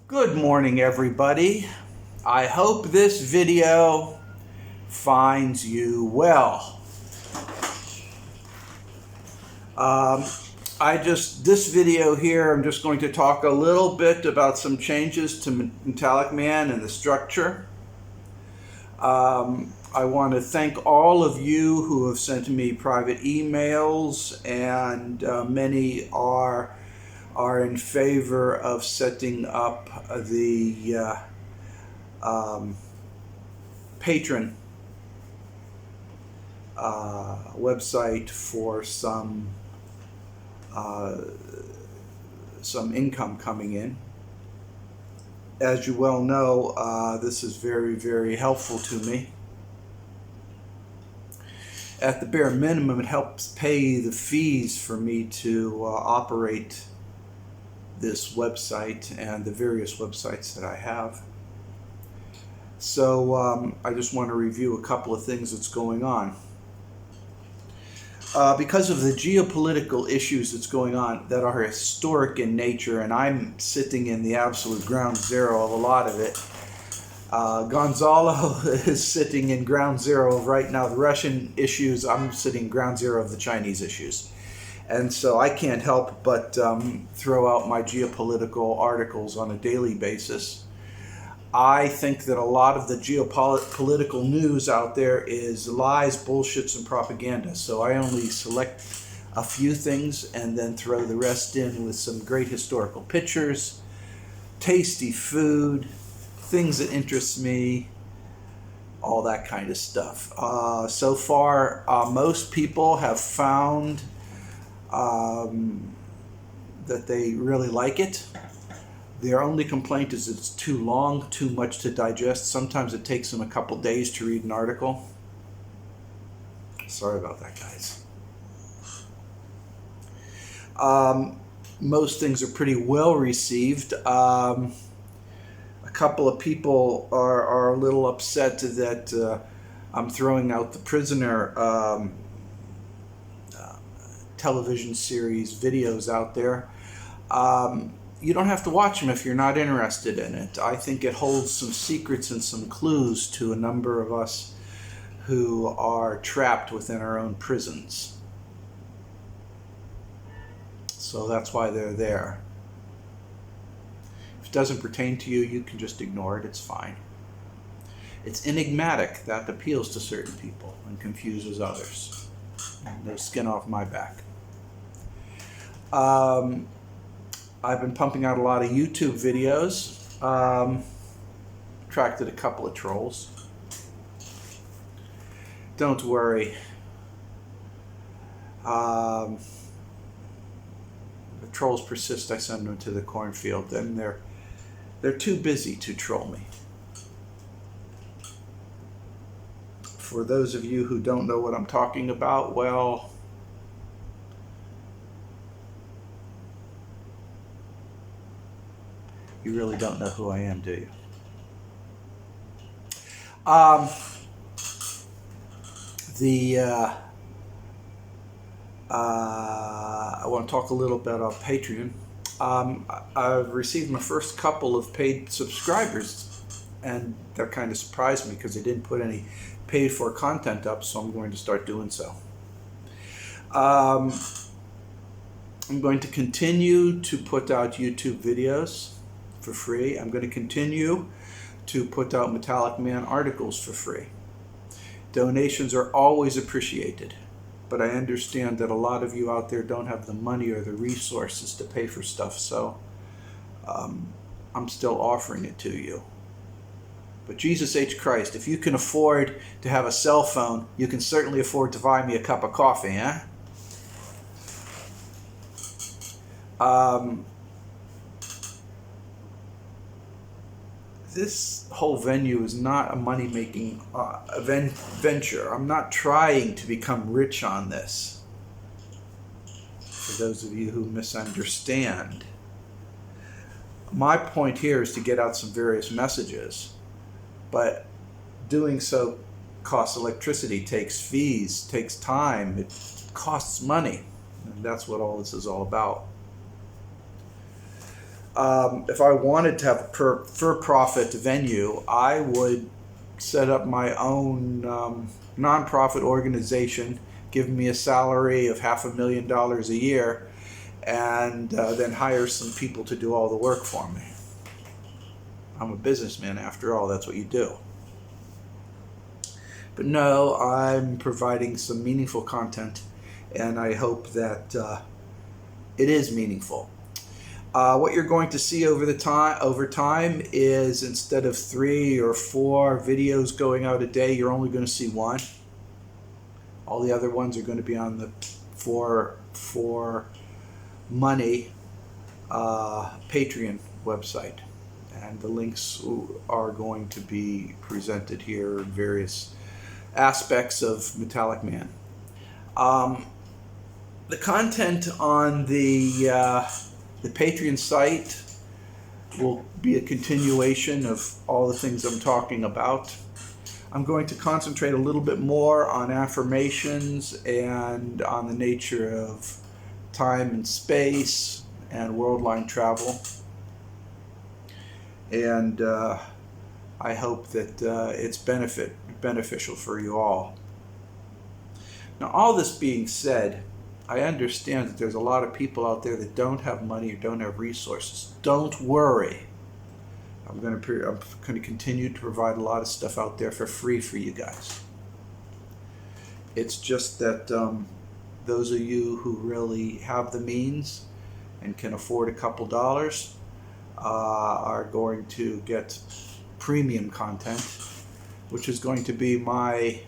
Good morning, everybody. I hope this video finds you well. This video here, I'm just going to talk a little bit about some changes to Metallicman and the structure. I want to thank all of you who have sent me private emails, and many are in favor of setting up the patron website for some income coming in. As you well know, this is very, very helpful to me. At the bare minimum, it helps pay the fees for me to operate this website and the various websites that I have. So I just want to review a couple of things that's going on. Because of the geopolitical issues that's going on that are historic in nature, and I'm sitting in the absolute ground zero of a lot of it. Gonzalo is sitting in ground zero of right now the Russian issues. I'm sitting ground zero of the Chinese issues. And so I can't help but throw out my geopolitical articles on a daily basis. I think that a lot of the geopolitical news out there is lies, bullshits, and propaganda. So I only select a few things and then throw the rest in with some great historical pictures, tasty food, things that interest me, all that kind of stuff. So far, most people have found that they really like it. Their only complaint is it's too long, too much to digest. Sometimes it takes them a couple days to read an article. Sorry about that, guys. Most things are pretty well received. A couple of people are a little upset that I'm throwing out the Prisoner television series videos out there. You don't have to watch them if you're not interested in it. I think it holds some secrets and some clues to a number of us who are trapped within our own prisons. So that's why they're there. If it doesn't pertain to you, you can just ignore it. It's fine. It's enigmatic. That appeals to certain people and confuses others. No skin off my back. I've been pumping out a lot of YouTube videos. Attracted a couple of trolls. Don't worry. The trolls persist. I send them to the cornfield, and they're too busy to troll me. For those of you who don't know what I'm talking about, well, you really don't know who I am, do you? I want to talk a little bit about Patreon. I've received my first couple of paid subscribers, and that kind of surprised me because they didn't put any paid for content up, so I'm going to start doing so. I'm going to continue to put out YouTube videos for free. I'm going to continue to put out Metallicman articles for free. Donations are always appreciated, but I understand that a lot of you out there don't have the money or the resources to pay for stuff, so I'm still offering it to you. But Jesus H. Christ, if you can afford to have a cell phone, you can certainly afford to buy me a cup of coffee, eh? This whole venue is not a money-making venture. I'm not trying to become rich on this. For those of you who misunderstand. My point here is to get out some various messages. But doing so costs electricity, takes fees, takes time, it costs money. And that's what all this is all about. If I wanted to have a for-profit venue, I would set up my own nonprofit organization, give me a salary of $500,000 a year, and then hire some people to do all the work for me. I'm a businessman after all, that's what you do. But no, I'm providing some meaningful content, and I hope that it is meaningful. What you're going to see over time is, instead of 3 or 4 videos going out a day, you're only going to see 1. All the other ones are going to be on the for money Patreon website, and the links are going to be presented here in various aspects of Metallicman. The content on the Patreon site will be a continuation of all the things I'm talking about. I'm going to concentrate a little bit more on affirmations and on the nature of time and space and world line travel. And I hope that it's beneficial for you all. Now, all this being said, I understand that there's a lot of people out there that don't have money or don't have resources. Don't worry. I'm going to continue to provide a lot of stuff out there for free for you guys. It's just that those of you who really have the means and can afford a couple dollars are going to get premium content, which is going to be my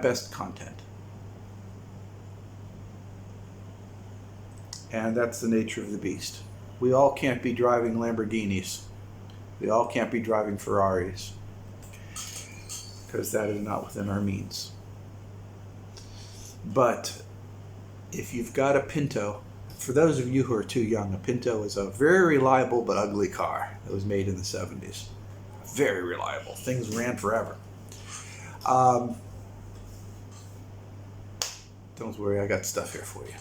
best content. And that's the nature of the beast. We all can't be driving Lamborghinis. We all can't be driving Ferraris, because that is not within our means. But if you've got a Pinto, for those of you who are too young, a Pinto is a very reliable but ugly car that was made in the 70s. Very reliable. Things ran forever. Don't worry, I got stuff here for you.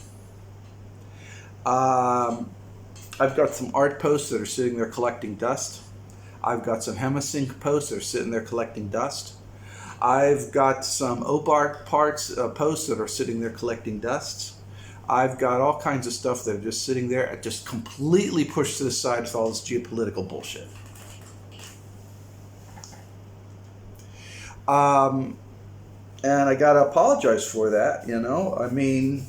I've got some art posts that are sitting there collecting dust. I've got some Hemisync posts that are sitting there collecting dust. I've got some Opart posts that are sitting there collecting dust. I've got all kinds of stuff that are just sitting there, just completely pushed to the side with all this geopolitical bullshit. And I gotta apologize for that, you know. I mean,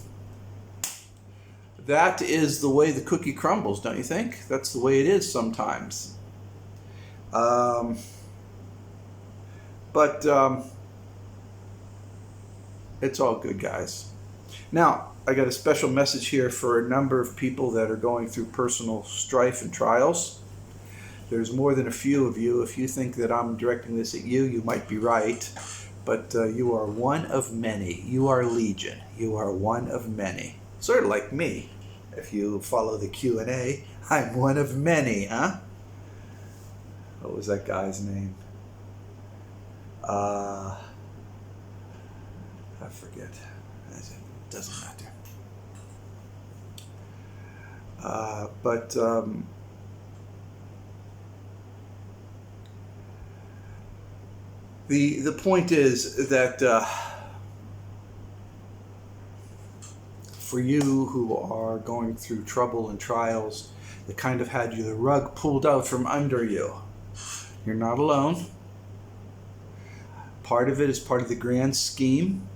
that is the way the cookie crumbles, don't you think? That's the way it is sometimes. But it's all good, guys. Now, I got a special message here for a number of people that are going through personal strife and trials. There's more than a few of you. If you think that I'm directing this at you, you might be right. But you are one of many. You are legion. You are one of many. Sort of like me. If you follow the Q&A, I'm one of many, huh? What was that guy's name? I forget. It doesn't matter. The point is that for you who are going through trouble and trials that kind of had the rug pulled out from under you, you're not alone. Part of it is part of the grand scheme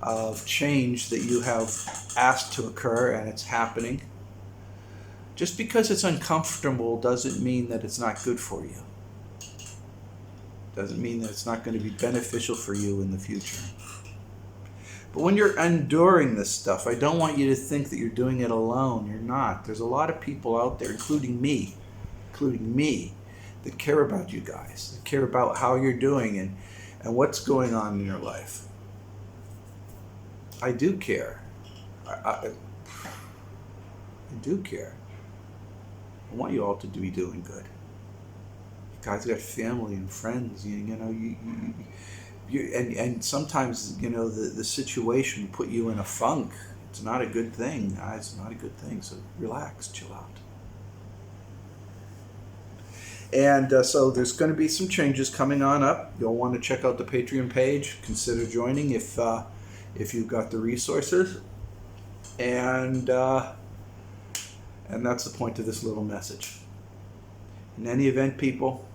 of change that you have asked to occur, and it's happening. Just because it's uncomfortable doesn't mean that it's not good for you. Doesn't mean that it's not going to be beneficial for you in the future. But when you're enduring this stuff, I don't want you to think that you're doing it alone. You're not. There's a lot of people out there, including me, that care about you guys, that care about how you're doing and what's going on in your life. I do care. I do care. I want you all to be doing good. You guys got family and friends. You know, and sometimes the situation put you in a funk. It's not a good thing, guys. It's not a good thing. So relax, chill out. And so there's going to be some changes coming on up. You'll want to check out the Patreon page. Consider joining if you've got the resources. And that's the point of this little message. In any event, people,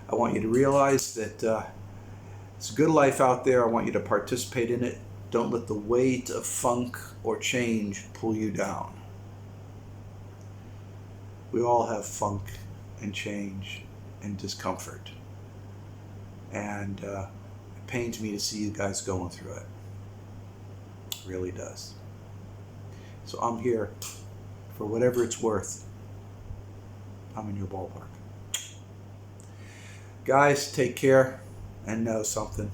I want you to realize that it's a good life out there. I want you to participate in it. Don't let the weight of funk or change pull you down. We all have funk and change and discomfort. And it pains me to see you guys going through it. It really does. So I'm here for whatever it's worth. I'm in your ballpark. Guys, take care and know something.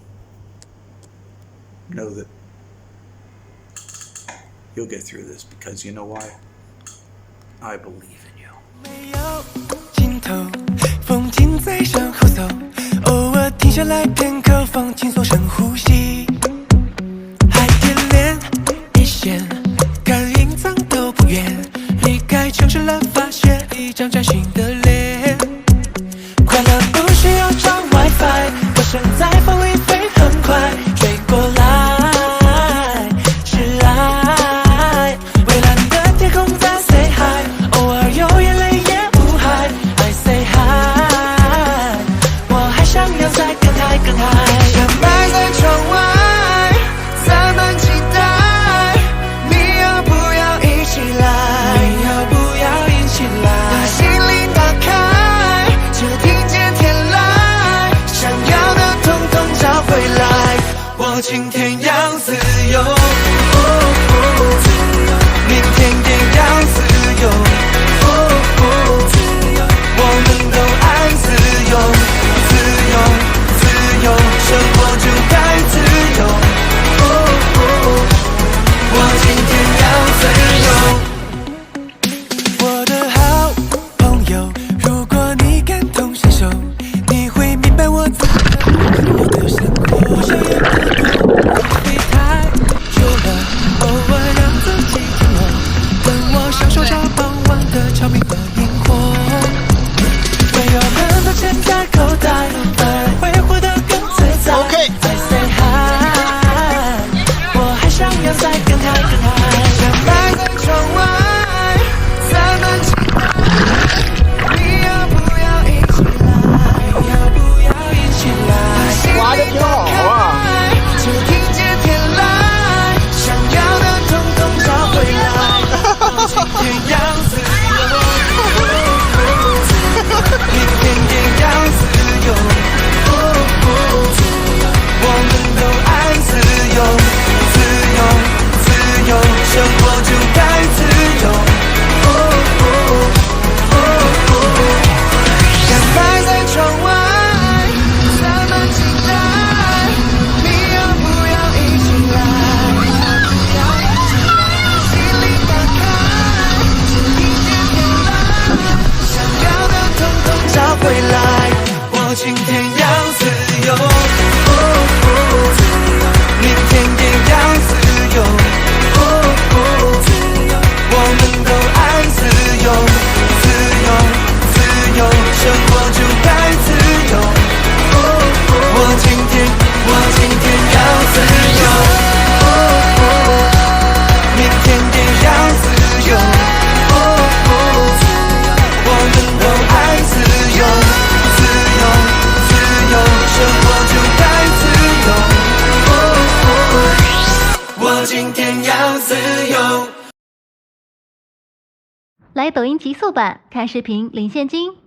Know that you'll get through this, because you know why? I believe in you. 没有尽头，风景在身后走，偶尔停下来片刻，放轻松深呼吸，还点亮一线，看隐藏都不远，离开城市了，发现一张崭新的脸，快乐不需要装 WiFi， 歌声在风里飞很快，追过来是爱，蔚蓝的天空在 say hi， 偶尔有眼泪也无害 ，I say hi， 我还想要再更嗨更嗨，想摆在窗外，怎么期待？你要不要一起来？你要不要一起来？把心里打开，就听见天籁，想要的统统找回来，我今天要自由。明天也要自由，我们都爱自由，自由，自由，生活就该自由。我今天要自由。我的好朋友，如果你感同身受，你会明白我自由的生活。我想要的不会太久了，偶尔让自己停留，等我享受着傍晚的蝉鸣和萤火。没有很多钱在口袋，反而会活得更自在。I say hi， 我还想要再更嗨更嗨，想摆在窗外，怎么期待？你要不要一起来？你要不要一起来？滑得挺好啊。就听见天籁，想要的统统找回来。我今天要自由，明天也要自由。我们都爱自由，自由，自由，生活就该自由。想摆在窗外，怎么期待？你要不要一起来？心里打开，就听见天籁，想要的统统找回来。我今天要自由，明天也要自由。我们都爱自由，自由，自由，生活就该自由。我今天要自由，明天也要自由。我们都爱自由，自由，自由，生活就该自由。我今天要自由。来抖音极速版看视频领现金。